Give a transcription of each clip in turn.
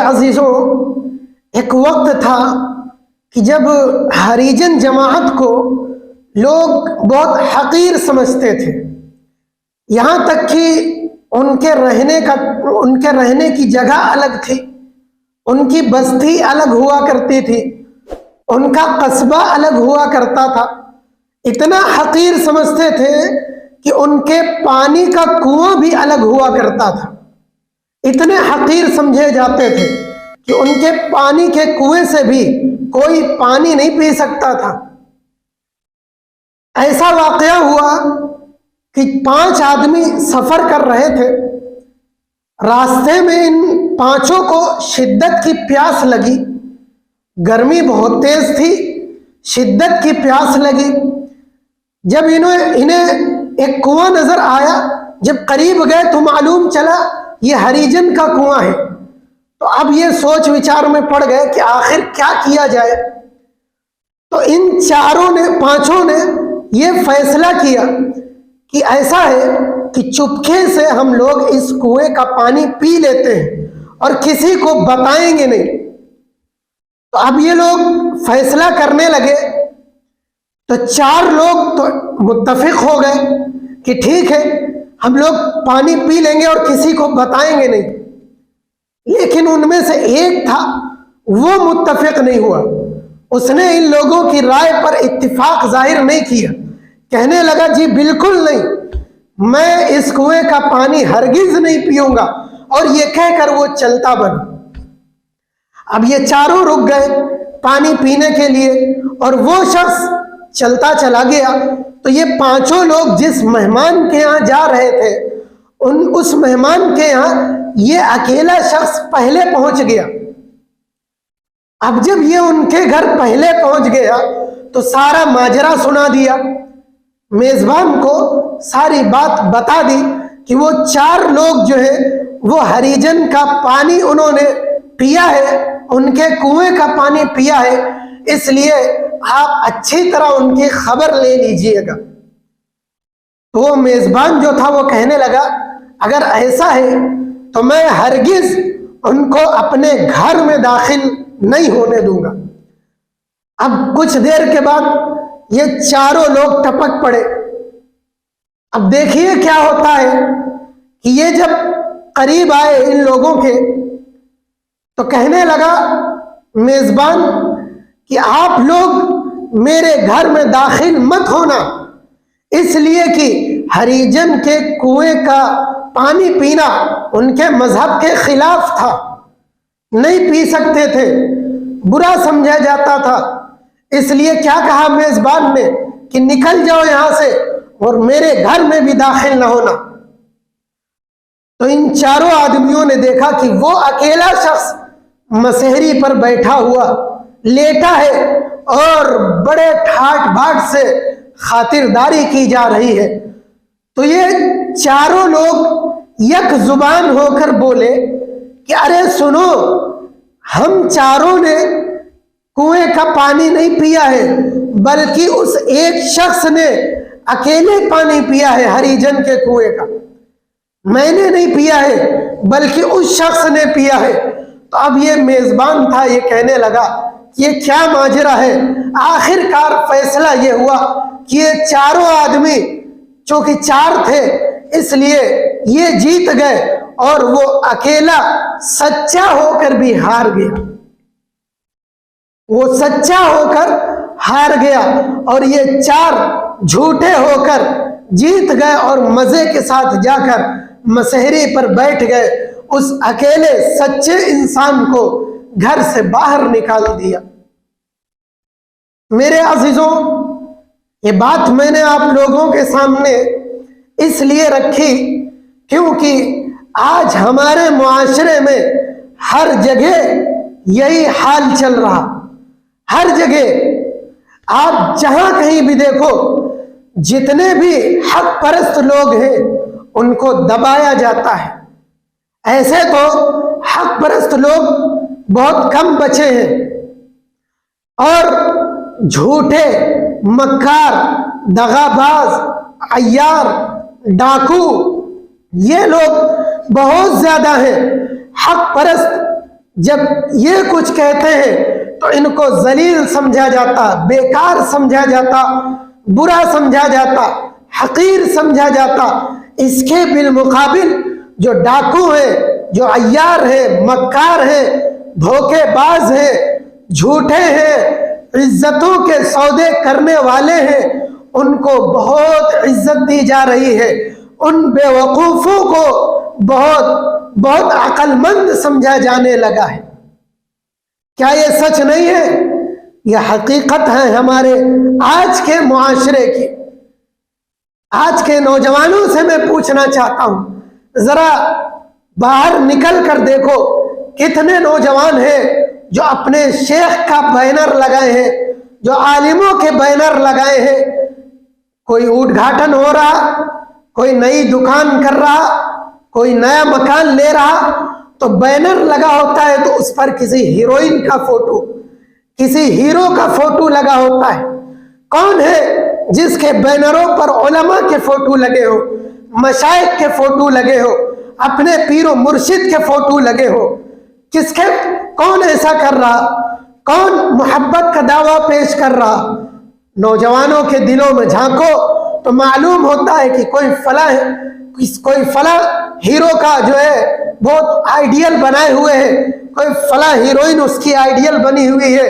عزیزوں، ایک وقت تھا کہ جب ہریجن جماعت کو لوگ بہت حقیر سمجھتے تھے، یہاں تک کہ ان کے رہنے کی جگہ الگ تھی، ان کی بستی الگ ہوا کرتی تھی، ان کا قصبہ الگ ہوا کرتا تھا۔ اتنا حقیر سمجھتے تھے کہ ان کے پانی کا کنواں بھی الگ ہوا کرتا تھا۔ اتنے حقیر سمجھے جاتے تھے کہ ان کے پانی کے کنویں سے بھی کوئی پانی نہیں پی سکتا تھا۔ ایسا واقعہ ہوا کہ 5 آدمی سفر کر رہے تھے، راستے میں ان 5 کو شدت کی پیاس لگی، گرمی بہت تیز تھی، شدت کی پیاس لگی۔ جب انہیں ایک کنواں نظر آیا، جب قریب گئے تو معلوم چلا یہ ہریجن کا کنواں ہے۔ تو اب یہ سوچ وچار میں پڑ گئے کہ آخر کیا کیا جائے۔ تو ان 5 نے یہ فیصلہ کیا کہ ایسا ہے کہ چپکے سے ہم لوگ اس کنویں کا پانی پی لیتے ہیں اور کسی کو بتائیں گے نہیں۔ تو اب یہ لوگ فیصلہ کرنے لگے، تو 4 لوگ تو متفق ہو گئے کہ ٹھیک ہے ہم لوگ پانی پی لیں گے اور کسی کو بتائیں گے نہیں۔ لیکن ان میں سے ایک تھا، وہ متفق نہیں ہوا، اس نے ان لوگوں کی رائے پر اتفاق ظاہر نہیں کیا، کہنے لگا جی بالکل نہیں، میں اس کنویں کا پانی ہرگز نہیں پیوں گا، اور یہ کہہ کر وہ چلتا بنا۔ اب یہ 4 رک گئے پانی پینے کے لیے، اور وہ شخص چلتا چلا گیا۔ تو یہ 5 لوگ جس مہمان کے یہاں جا رہے تھے، اس مہمان کے یہاں یہ اکیلا شخص پہلے پہنچ گیا۔ اب جب یہ ان کے گھر پہلے پہنچ گیا تو سارا ماجرا سنا دیا، میزبان کو ساری بات بتا دی کہ وہ 4 لوگ جو ہے وہ ہریجن کا پانی انہوں نے پیا ہے، ان کے کنویں کا پانی پیا ہے، اس لیے آپ اچھی طرح ان کی خبر لے لیجئے گا۔ تو وہ میزبان جو تھا وہ کہنے لگا اگر ایسا ہے تو میں ہرگز ان کو اپنے گھر میں داخل نہیں ہونے دوں گا۔ اب کچھ دیر کے بعد یہ 4 لوگ ٹپک پڑے۔ اب دیکھیے کیا ہوتا ہے کہ یہ جب قریب آئے ان لوگوں کے، تو کہنے لگا میزبان کہ آپ لوگ میرے گھر میں داخل مت ہونا، اس لیے کہ ہریجن کے کنویں کا پانی پینا ان کے مذہب کے خلاف تھا، نہیں پی سکتے تھے، برا سمجھا جاتا تھا۔ اس لیے کیا کہا میزبان نے کہ نکل جاؤ یہاں سے اور میرے گھر میں بھی داخل نہ ہونا۔ تو ان 4 آدمیوں نے دیکھا کہ وہ اکیلا شخص مسہری پر بیٹھا ہوا لیٹا ہے اور بڑے ٹھاٹ باٹ سے خاطرداری کی جا رہی ہے۔ تو یہ 4 لوگ یک زبان ہو کر بولے کہ ارے سنو، ہم 4 نے کنویں کا پانی نہیں پیا ہے، بلکہ اس ایک شخص نے اکیلے پانی پیا ہے ہریجن کے کنویں کا، میں نے نہیں پیا ہے بلکہ اس شخص نے پیا ہے۔ تو اب یہ میزبان تھا، یہ کہنے لگا یہ کیا ماجرا ہے۔ آخر کار فیصلہ یہ ہوا کہ یہ 4 آدمی چونکہ 4 تھے اس لیے یہ جیت گئے، اور وہ اکیلا سچا ہو کر بھی ہار گیا، وہ سچا ہو کر ہار گیا، اور یہ 4 جھوٹے ہو کر جیت گئے اور مزے کے ساتھ جا کر مسہری پر بیٹھ گئے، اس اکیلے سچے انسان کو گھر سے باہر نکال دیا۔ میرے عزیزوں، یہ بات میں نے آپ لوگوں کے سامنے اس لیے رکھی کیونکہ آج ہمارے معاشرے میں ہر جگہ یہی حال چل رہا، ہر جگہ آپ جہاں کہیں بھی دیکھو، جتنے بھی حق پرست لوگ ہیں ان کو دبایا جاتا ہے۔ ایسے تو حق پرست لوگ بہت کم بچے ہیں، اور جھوٹے، مکار، دغاباز، عیار، ڈاکو، یہ لوگ بہت زیادہ ہیں۔ حق پرست جب یہ کچھ کہتے ہیں تو ان کو ذلیل سمجھا جاتا، بیکار سمجھا جاتا، برا سمجھا جاتا، حقیر سمجھا جاتا۔ اس کے بالمقابل جو ڈاکو ہیں، جو عیار ہیں، مکار ہیں، دھوکے باز ہیں، جھوٹے ہیں، عزتوں کے سودے کرنے والے ہیں، ان کو بہت عزت دی جا رہی ہے، ان بے وقوفوں کو بہت عقل مند سمجھا جانے لگا ہے۔ کیا یہ سچ نہیں ہے؟ یہ حقیقت ہے ہمارے آج کے معاشرے کی۔ آج کے نوجوانوں سے میں پوچھنا چاہتا ہوں، ذرا باہر نکل کر دیکھو کتنے نوجوان ہیں جو اپنے شیخ کا بینر لگائے ہیں، جو عالموں کے بینر لگائے ہیں۔ کوئی اُدگھاٹن ہو رہا، کوئی نئی دکان کر رہا، کوئی نیا مکان لے رہا، تو بینر لگا ہوتا ہے تو اس پر کسی ہیروئن کا فوٹو، کسی ہیرو کا فوٹو لگا ہوتا ہے۔ کون ہے جس کے بینروں پر علماء کے فوٹو لگے ہو، مشائخ کے فوٹو لگے ہو، اپنے پیر و مرشد کے فوٹو لگے ہو؟ کون ایسا کر رہا؟ کون محبت کا دعویٰ پیش کر رہا؟ نوجوانوں کے دلوں میں جھانکو تو معلوم ہوتا ہے کہ کوئی فلاں ہیرو کا جو ہے بہت آئیڈیل بنائے ہوئے ہے، کوئی فلاں ہیروئن اس کی آئیڈیل بنی ہوئی ہے،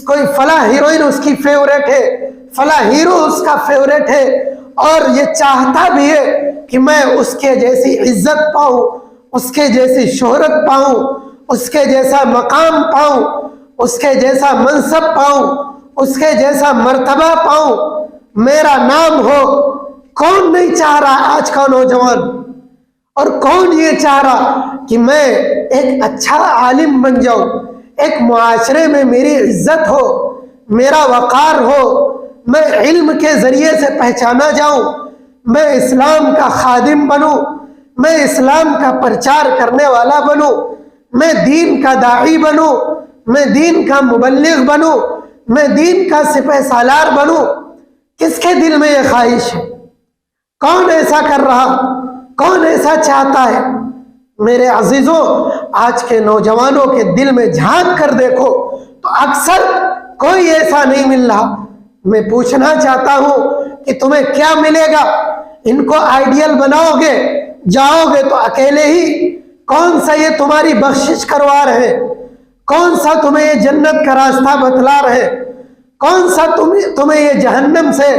کوئی فلاں ہیروئن اس کی فیوریٹ ہے، فلاں ہیرو اس کا فیوریٹ ہے، اور یہ چاہتا بھی ہے کہ میں اس کے جیسی عزت پاؤں، اس کے جیسی شہرت پاؤں، اس کے جیسا مقام پاؤں، اس کے جیسا منصب پاؤں، اس کے جیسا مرتبہ پاؤں، میرا نام ہو۔ کون نہیں چاہ رہا آج کا نوجوان؟ اور کون یہ چاہ رہا کہ میں ایک اچھا عالم بن جاؤں، ایک معاشرے میں میری عزت ہو، میرا وقار ہو، میں علم کے ذریعے سے پہچانا جاؤں، میں اسلام کا خادم بنوں، میں اسلام کا پرچار کرنے والا بنوں، میں دین کا داعی بنوں، میں دین کا مبلغ بنوں، میں دین کا سپہ سالار بنوں؟ کس کے دل میں یہ خواہش ہے؟ کون ایسا کر رہا؟ کون ایسا چاہتا ہے؟ میرے عزیزوں، آج کے نوجوانوں کے دل میں جھانک کر دیکھو تو اکثر کوئی ایسا نہیں مل رہا۔ میں پوچھنا چاہتا ہوں کہ تمہیں کیا ملے گا؟ ان کو آئیڈیل بناؤ گے، جاؤ گے تو اکیلے ہی؟ کون سا یہ تمہاری بخشش کروا رہے؟ کون سا تمہیں یہ جنت کا راستہ بتلا رہے؟ کون سا تمہیں یہ جہنم سے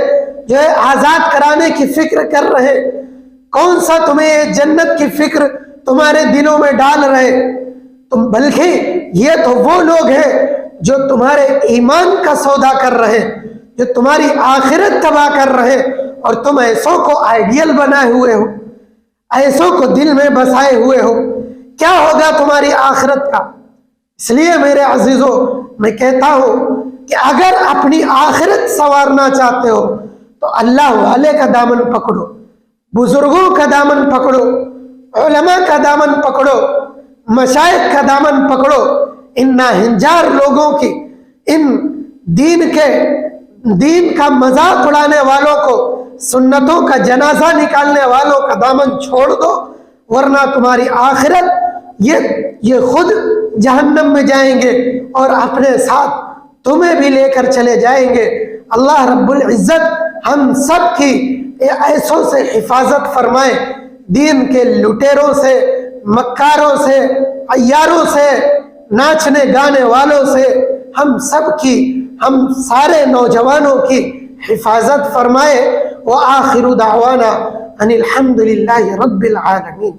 جو ہے آزاد کرانے کی فکر کر رہے؟ کون سا تمہیں یہ جنت کی فکر تمہارے دلوں میں ڈال رہے؟ بلکہ یہ تو وہ لوگ ہیں جو تمہارے ایمان کا سودا کر رہے، جو تمہاری آخرت تباہ کر رہے، اور تم ایسوں کو آئیڈیل بنائے ہوئے ہو، ایسوں کو دل میں بسائے ہوئے ہو۔ کیا ہوگا تمہاری آخرت کا؟ اس لیے میرے عزیزوں، میں کہتا ہوں کہ اگر اپنی آخرت سنوارنا چاہتے ہو تو اللہ والے کا دامن پکڑو، بزرگوں کا دامن پکڑو، علماء کا دامن پکڑو، مشائخ کا دامن پکڑو۔ ان ناہنجار لوگوں کی، ان دین کا مذاق اڑانے والوں کو، سنتوں کا جنازہ نکالنے والوں کا دامن چھوڑ دو، ورنہ تمہاری آخرت یہ خود جہنم میں جائیں گے اور اپنے ساتھ تمہیں بھی لے کر چلے جائیں گے۔ اللہ رب العزت ہم سب کی ایسوں سے حفاظت فرمائے، دین کے لٹیروں سے، مکاروں سے، عیاروں سے، ناچنے گانے والوں سے ہم سارے نوجوانوں کی حفاظت فرمائے۔ وآخر دعوانا ان الحمد للہ رب العالمین۔